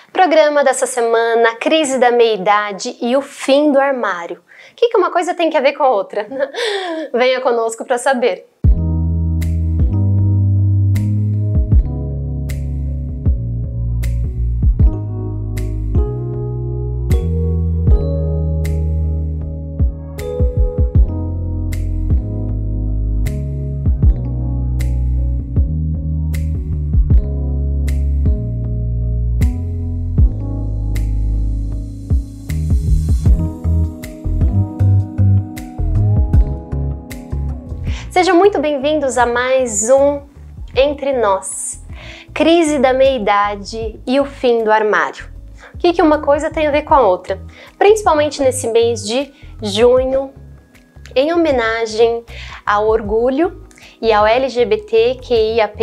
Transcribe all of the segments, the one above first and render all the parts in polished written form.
Programa dessa semana, crise da meia-idade e o fim do armário. O que uma coisa tem que ver com a outra? Venha conosco para saber. Sejam muito bem-vindos a mais um Entre Nós. Crise da meia-idade e o fim do armário. O que uma coisa tem a ver com a outra? Principalmente nesse mês de junho, em homenagem ao orgulho e ao LGBTQIAP+,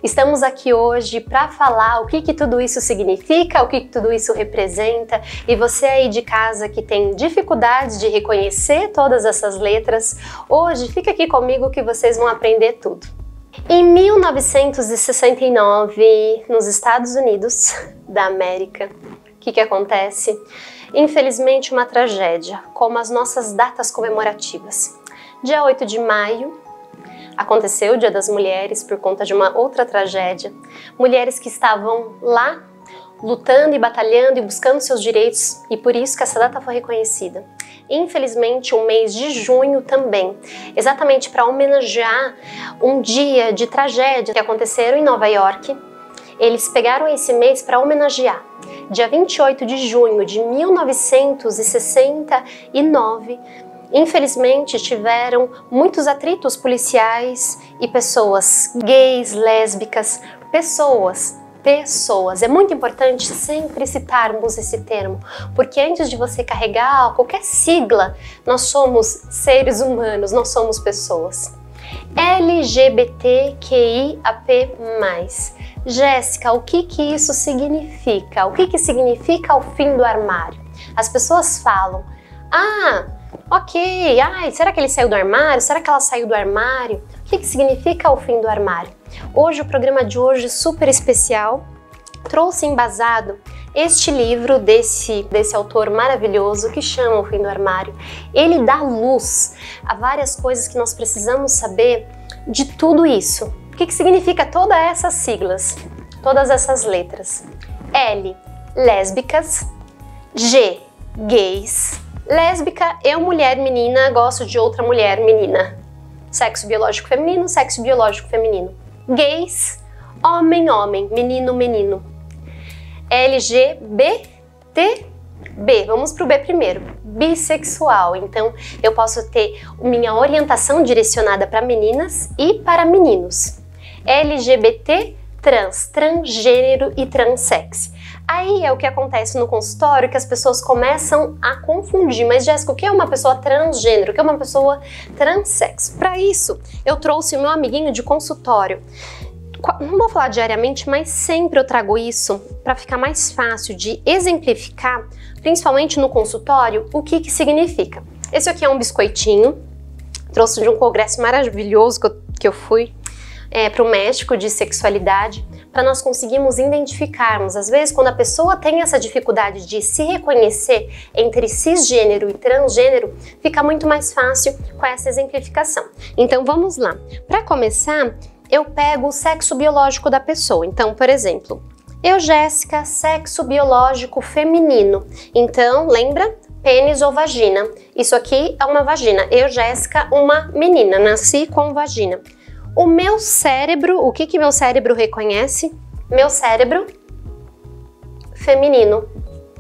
estamos aqui hoje para falar o que tudo isso significa, o que tudo isso representa, e você aí de casa que tem dificuldades de reconhecer todas essas letras, hoje fica aqui comigo que vocês vão aprender tudo. Em 1969, nos Estados Unidos da América, o que acontece? Infelizmente uma tragédia, como as nossas datas comemorativas. Dia 8 de maio, aconteceu o Dia das Mulheres por conta de uma outra tragédia. Mulheres que estavam lá lutando e batalhando e buscando seus direitos, e por isso que essa data foi reconhecida. Infelizmente, o mês de junho também, exatamente para homenagear um dia de tragédia que aconteceram em Nova York. Eles pegaram esse mês para homenagear. Dia 28 de junho de 1969, infelizmente, tiveram muitos atritos policiais e pessoas gays, lésbicas, pessoas. É muito importante sempre citarmos esse termo, porque antes de você carregar qualquer sigla, nós somos seres humanos, nós somos pessoas. LGBTQIAP+. Jéssica, o que isso significa? O que significa o fim do armário? As pessoas falam, ok, será que ele saiu do armário? Será que ela saiu do armário? O que significa o fim do armário? Hoje, o programa de hoje, super especial, trouxe embasado este livro desse autor maravilhoso que chama O Fim do Armário. Ele dá luz a várias coisas que nós precisamos saber de tudo isso. O que significa todas essas siglas, todas essas letras? L, lésbicas. G, gays. Lésbica, eu mulher menina, gosto de outra mulher menina. Sexo biológico feminino, sexo biológico feminino. Gays, homem, homem, menino, menino. LGBTB, vamos pro B primeiro. Bissexual, então eu posso ter minha orientação direcionada para meninas e para meninos. LGBT, trans, transgênero e transex. Aí é o que acontece no consultório, que as pessoas começam a confundir. Mas, Jéssica, o que é uma pessoa transgênero? O que é uma pessoa transex? Para isso, eu trouxe o meu amiguinho de consultório. Não vou falar diariamente, mas sempre eu trago isso para ficar mais fácil de exemplificar, principalmente no consultório, o que significa. Esse aqui é um biscoitinho, trouxe de um congresso maravilhoso que eu fui para o México de sexualidade, para nós conseguirmos identificarmos. Às vezes, quando a pessoa tem essa dificuldade de se reconhecer entre cisgênero e transgênero, fica muito mais fácil com essa exemplificação. Então, vamos lá. Para começar, eu pego o sexo biológico da pessoa. Então, por exemplo, eu, Jéssica, sexo biológico feminino. Então, lembra? Pênis ou vagina. Isso aqui é uma vagina. Eu, Jéssica, uma menina, nasci com vagina. O meu cérebro, o que meu cérebro reconhece? Meu cérebro feminino.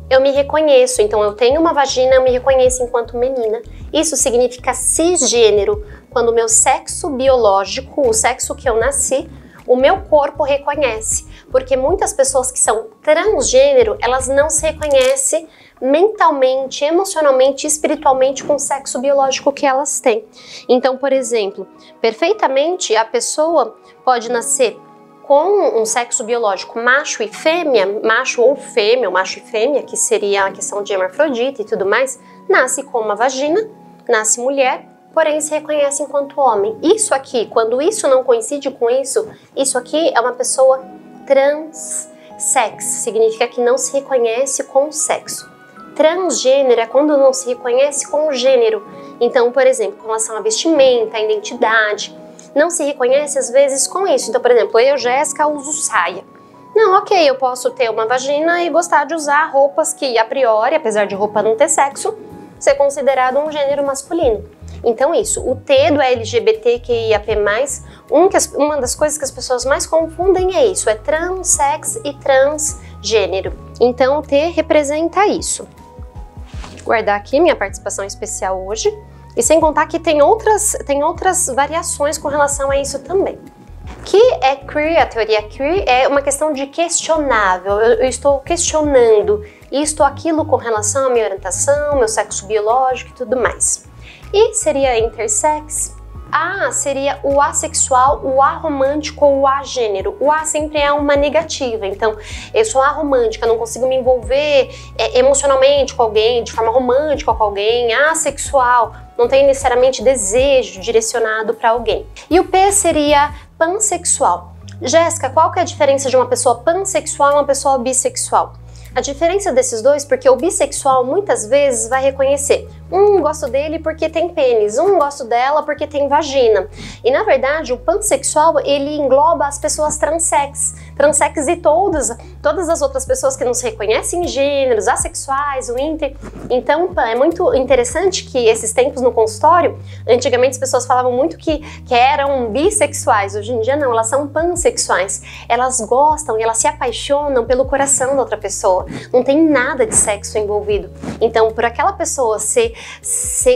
Eu me reconheço, então eu tenho uma vagina, eu me reconheço enquanto menina. Isso significa cisgênero, quando o meu sexo biológico, o sexo que eu nasci, o meu corpo reconhece. Porque muitas pessoas que são transgênero, elas não se reconhecem mentalmente, emocionalmente, espiritualmente com o sexo biológico que elas têm. Então, por exemplo, perfeitamente a pessoa pode nascer com um sexo biológico macho e fêmea, macho ou fêmea, ou macho e fêmea, que seria a questão de hermafrodita e tudo mais, nasce com uma vagina, nasce mulher, porém se reconhece enquanto homem. Isso aqui, quando isso não coincide com isso, isso aqui é uma pessoa trans Sex significa que não se reconhece com o sexo. Transgênero é quando não se reconhece com o gênero. Então, por exemplo, com relação à vestimenta, à identidade, não se reconhece às vezes com isso. Então, por exemplo, eu, Jéssica, uso saia. Não, ok, eu posso ter uma vagina e gostar de usar roupas que, a priori, apesar de roupa não ter sexo, ser considerado um gênero masculino. Então isso, o T do LGBTQIAP+, uma das coisas que as pessoas mais confundem é isso, é transex e transgênero. Então o T representa isso. Guardar aqui minha participação especial hoje, e sem contar que tem outras variações com relação a isso também. Que é queer, a teoria queer é uma questão de questionável, eu estou questionando isto ou aquilo com relação à minha orientação, meu sexo biológico e tudo mais. E seria intersex. A seria o assexual, o aromântico ou o agênero. O A sempre é uma negativa, então eu sou aromântica, não consigo me envolver emocionalmente com alguém, de forma romântica com alguém. Assexual, não tenho necessariamente desejo direcionado para alguém. E o P seria pansexual. Jéssica, qual que é a diferença de uma pessoa pansexual e uma pessoa bissexual? A diferença desses dois, porque o bissexual muitas vezes vai reconhecer gosto dele porque tem pênis, gosto dela porque tem vagina. E na verdade o pansexual, ele engloba as pessoas transex e todas as outras pessoas que não se reconhecem em gêneros, assexuais, o inter. Então é muito interessante que esses tempos no consultório, antigamente as pessoas falavam muito que eram bissexuais, hoje em dia não, elas são pansexuais. Elas gostam e elas se apaixonam pelo coração da outra pessoa, não tem nada de sexo envolvido. Então por aquela pessoa ser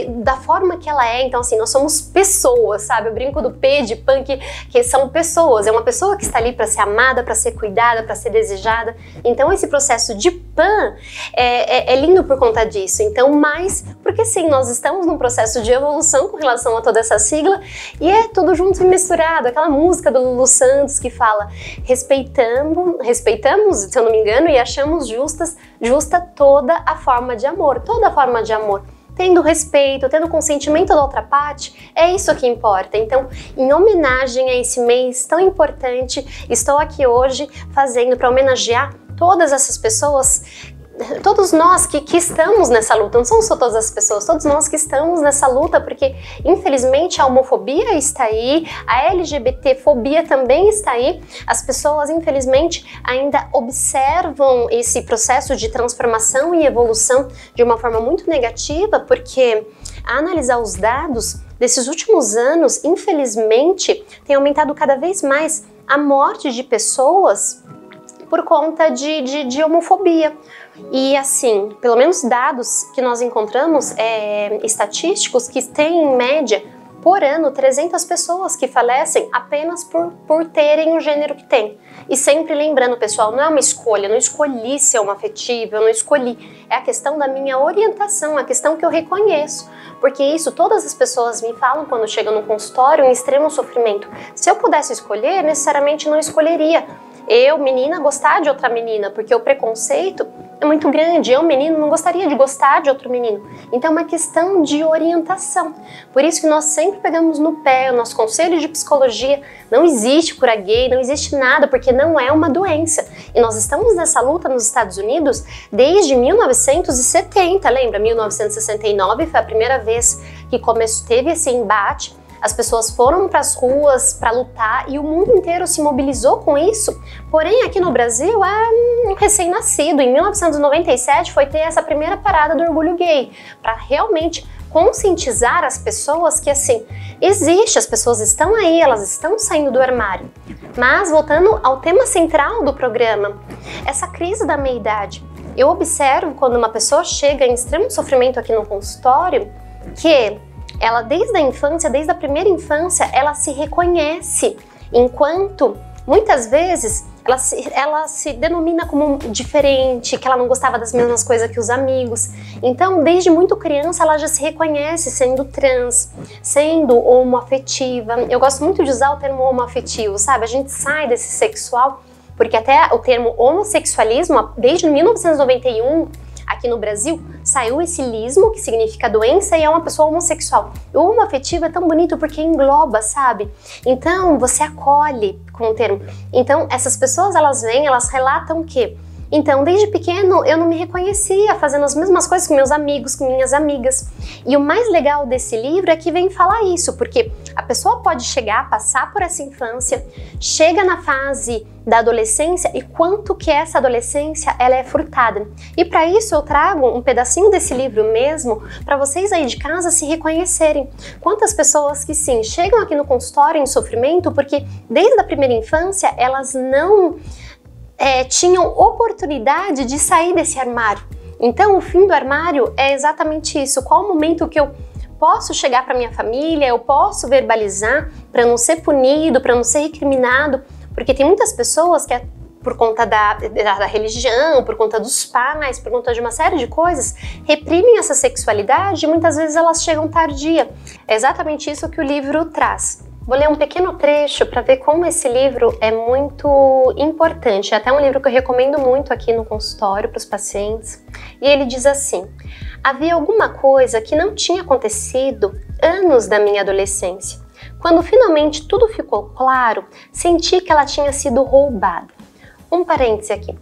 da forma que ela é, então assim, nós somos pessoas, sabe? Eu brinco do P de pan, que são pessoas, é uma pessoa que está ali para ser amada, para ser cuidada, para ser desejada. Então esse processo de pan é lindo por conta disso. Então, mas, porque sim, nós estamos num processo de evolução com relação a toda essa sigla e é tudo junto e misturado. Aquela música do Lulu Santos que fala respeitamos, se eu não me engano, e achamos justa toda a forma de amor, tendo respeito, tendo consentimento da outra parte, é isso que importa. Então, em homenagem a esse mês tão importante, estou aqui hoje fazendo para homenagear todas essas pessoas, todos nós que estamos nessa luta, não são só todas as pessoas, todos nós que estamos nessa luta, porque infelizmente a homofobia está aí, a LGBTfobia também está aí, as pessoas infelizmente ainda observam esse processo de transformação e evolução de uma forma muito negativa, porque a analisar os dados desses últimos anos, infelizmente, tem aumentado cada vez mais a morte de pessoas por conta de homofobia. E assim, pelo menos dados que nós encontramos estatísticos que tem em média por ano 300 pessoas que falecem apenas por terem o gênero que tem. E sempre lembrando, pessoal, não é uma escolha, eu não escolhi ser homoafetiva, eu não escolhi. É a questão da minha orientação, a questão que eu reconheço. Porque isso todas as pessoas me falam quando chegam no consultório em extremo sofrimento. Se eu pudesse escolher, necessariamente não escolheria. Eu, menina, gostar de outra menina, porque o preconceito é muito grande. Eu, menino, não gostaria de gostar de outro menino. Então é uma questão de orientação. Por isso que nós sempre pegamos no pé, o nosso conselho de psicologia, não existe cura gay, não existe nada, porque não é uma doença. E nós estamos nessa luta nos Estados Unidos desde 1970, lembra? 1969 foi a primeira vez que teve esse embate. As pessoas foram para as ruas para lutar e o mundo inteiro se mobilizou com isso. Porém, aqui no Brasil é um recém-nascido. Em 1997 foi ter essa primeira parada do orgulho gay, para realmente conscientizar as pessoas que assim, existe, as pessoas estão aí, elas estão saindo do armário. Mas voltando ao tema central do programa, essa crise da meia-idade. Eu observo quando uma pessoa chega em extremo sofrimento aqui no consultório, que ela desde a infância, desde a primeira infância, ela se reconhece, enquanto muitas vezes ela se denomina como diferente, que ela não gostava das mesmas coisas que os amigos. Então, desde muito criança, ela já se reconhece sendo trans, sendo homoafetiva. Eu gosto muito de usar o termo homoafetivo, sabe? A gente sai desse sexual, porque até o termo homossexualismo, desde 1991, Aqui no Brasil saiu esse lismo, que significa doença, e é uma pessoa homossexual. O homoafetivo é tão bonito porque engloba, sabe? Então você acolhe com o termo. Então essas pessoas, elas vêm, elas relatam que então, desde pequeno, eu não me reconhecia fazendo as mesmas coisas com meus amigos, com minhas amigas. E o mais legal desse livro é que vem falar isso, porque a pessoa pode chegar, passar por essa infância, chega na fase da adolescência e quanto que essa adolescência ela é frutada. E para isso eu trago um pedacinho desse livro mesmo, para vocês aí de casa se reconhecerem. Quantas pessoas que sim, chegam aqui no consultório em sofrimento porque desde a primeira infância elas não tinham oportunidade de sair desse armário. Então o fim do armário é exatamente isso. Qual o momento que eu posso chegar para minha família, eu posso verbalizar para não ser punido, para não ser recriminado, porque tem muitas pessoas que por conta da religião, por conta dos pais, por conta de uma série de coisas, reprimem essa sexualidade e muitas vezes elas chegam tardia. É exatamente isso que o livro traz. Vou ler um pequeno trecho para ver como esse livro é muito importante. É até um livro que eu recomendo muito aqui no consultório para os pacientes. E ele diz assim: havia alguma coisa que não tinha acontecido anos da minha adolescência. Quando finalmente tudo ficou claro, senti que ela tinha sido roubada. Um parêntese aqui.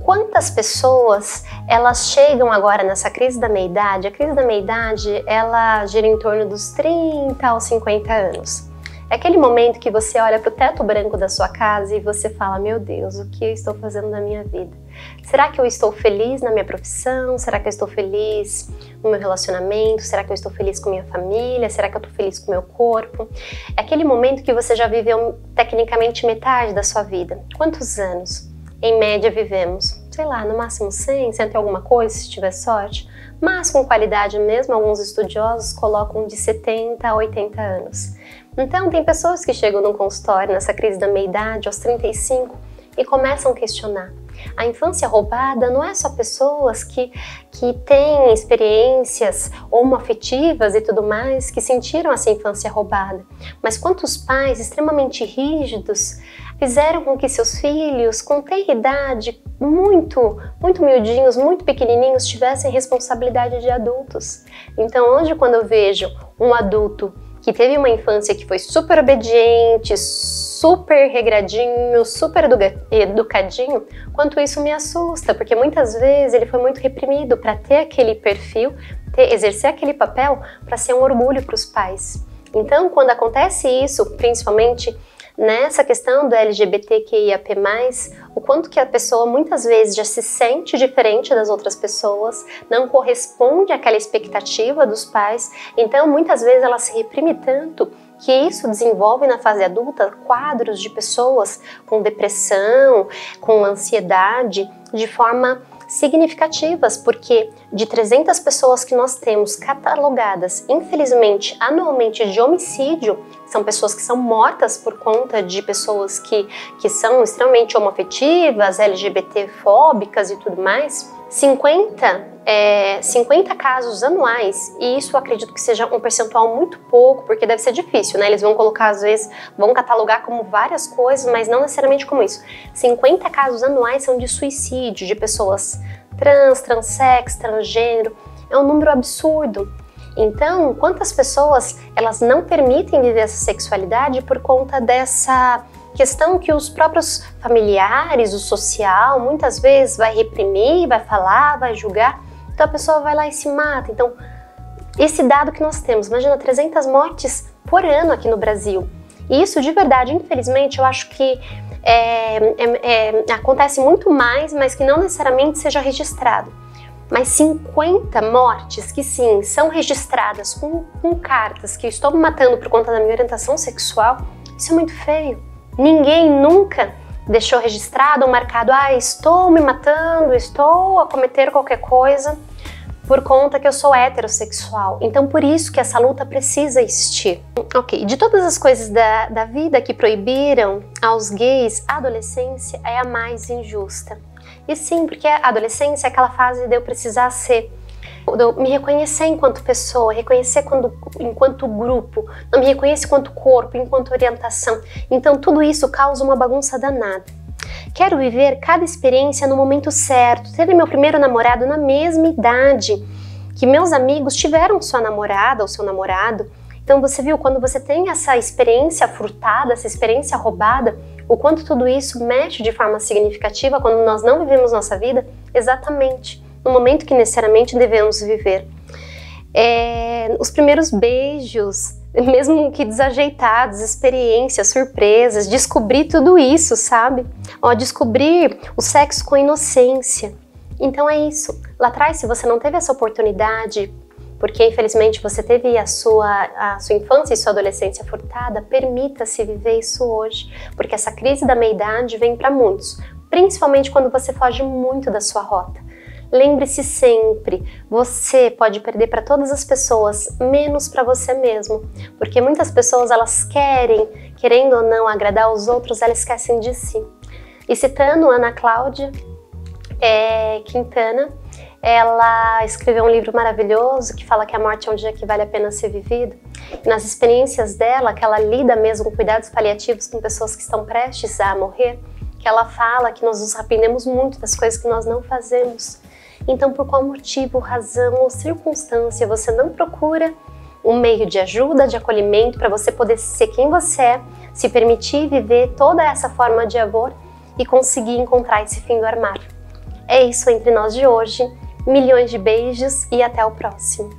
Quantas pessoas elas chegam agora nessa crise da meia-idade? A crise da meia-idade, ela gira em torno dos 30 aos 50 anos. É aquele momento que você olha para o teto branco da sua casa e você fala: meu Deus, o que eu estou fazendo na minha vida? Será que eu estou feliz na minha profissão? Será que eu estou feliz no meu relacionamento? Será que eu estou feliz com minha família? Será que eu estou feliz com o meu corpo? É aquele momento que você já viveu tecnicamente metade da sua vida. Quantos anos, em média, vivemos? Sei lá, no máximo 100 e alguma coisa, se tiver sorte. Mas com qualidade mesmo, alguns estudiosos colocam de 70 a 80 anos. Então, tem pessoas que chegam no consultório nessa crise da meia-idade, aos 35, e começam a questionar. A infância roubada não é só pessoas que têm experiências homoafetivas e tudo mais, que sentiram essa infância roubada, mas quantos pais extremamente rígidos fizeram com que seus filhos, com tenra idade, muito miudinhos, muito pequenininhos, tivessem responsabilidade de adultos. Então, hoje, quando eu vejo um adulto que teve uma infância que foi super obediente, super regradinho, super educadinho, quanto isso me assusta, porque muitas vezes ele foi muito reprimido para ter aquele perfil, exercer aquele papel para ser um orgulho para os pais. Então, quando acontece isso, principalmente nessa questão do LGBTQIAP+, o quanto que a pessoa muitas vezes já se sente diferente das outras pessoas, não corresponde àquela expectativa dos pais, então muitas vezes ela se reprime tanto que isso desenvolve na fase adulta quadros de pessoas com depressão, com ansiedade, de forma significativas, porque de 300 pessoas que nós temos catalogadas, infelizmente, anualmente de homicídio, são pessoas que são mortas por conta de pessoas que são extremamente homoafetivas, LGBT-fóbicas e tudo mais, 50 casos anuais, e isso eu acredito que seja um percentual muito pouco, porque deve ser difícil, né? Eles vão colocar, às vezes, vão catalogar como várias coisas, mas não necessariamente como isso. 50 casos anuais são de suicídio, de pessoas trans, transsex, transgênero, é um número absurdo. Então, quantas pessoas elas não permitem viver essa sexualidade por conta dessa questão que os próprios familiares, o social, muitas vezes vai reprimir, vai falar, vai julgar, então a pessoa vai lá e se mata. Então, esse dado que nós temos, imagina 300 mortes por ano aqui no Brasil. E isso de verdade, infelizmente, eu acho que acontece muito mais, mas que não necessariamente seja registrado. Mas 50 mortes que sim, são registradas com cartas que eu estou me matando por conta da minha orientação sexual, isso é muito feio. Ninguém nunca deixou registrado ou marcado: estou me matando, estou a cometer qualquer coisa por conta que eu sou heterossexual. Então por isso que essa luta precisa existir. Ok, de todas as coisas da vida que proibiram aos gays, a adolescência é a mais injusta. E sim, porque a adolescência é aquela fase de eu precisar ser, de eu me reconhecer enquanto pessoa, reconhecer enquanto grupo, não me reconhecer enquanto corpo, enquanto orientação. Então tudo isso causa uma bagunça danada. Quero viver cada experiência no momento certo, ter meu primeiro namorado na mesma idade que meus amigos tiveram sua namorada ou seu namorado. Então você viu, quando você tem essa experiência furtada, essa experiência roubada, o quanto tudo isso mexe de forma significativa quando nós não vivemos nossa vida exatamente no momento que necessariamente devemos viver. Os primeiros beijos, mesmo que desajeitados, experiências, surpresas, descobrir tudo isso, sabe? Descobrir o sexo com inocência. Então é isso. Lá atrás, se você não teve essa oportunidade, porque infelizmente você teve a sua infância e sua adolescência furtada, permita-se viver isso hoje, porque essa crise da meia-idade vem para muitos, principalmente quando você foge muito da sua rota. Lembre-se sempre, você pode perder para todas as pessoas, menos para você mesmo, porque muitas pessoas, elas querendo ou não agradar os outros, elas esquecem de si. E citando Ana Cláudia Quintana, ela escreveu um livro maravilhoso que fala que a morte é um dia que vale a pena ser vivido. E nas experiências dela, que ela lida mesmo com cuidados paliativos com pessoas que estão prestes a morrer, que ela fala que nós nos arrependemos muito das coisas que nós não fazemos. Então, por qual motivo, razão ou circunstância você não procura um meio de ajuda, de acolhimento, para você poder ser quem você é, se permitir viver toda essa forma de amor e conseguir encontrar esse fim do armário? É isso entre nós de hoje. Milhões de beijos e até o próximo.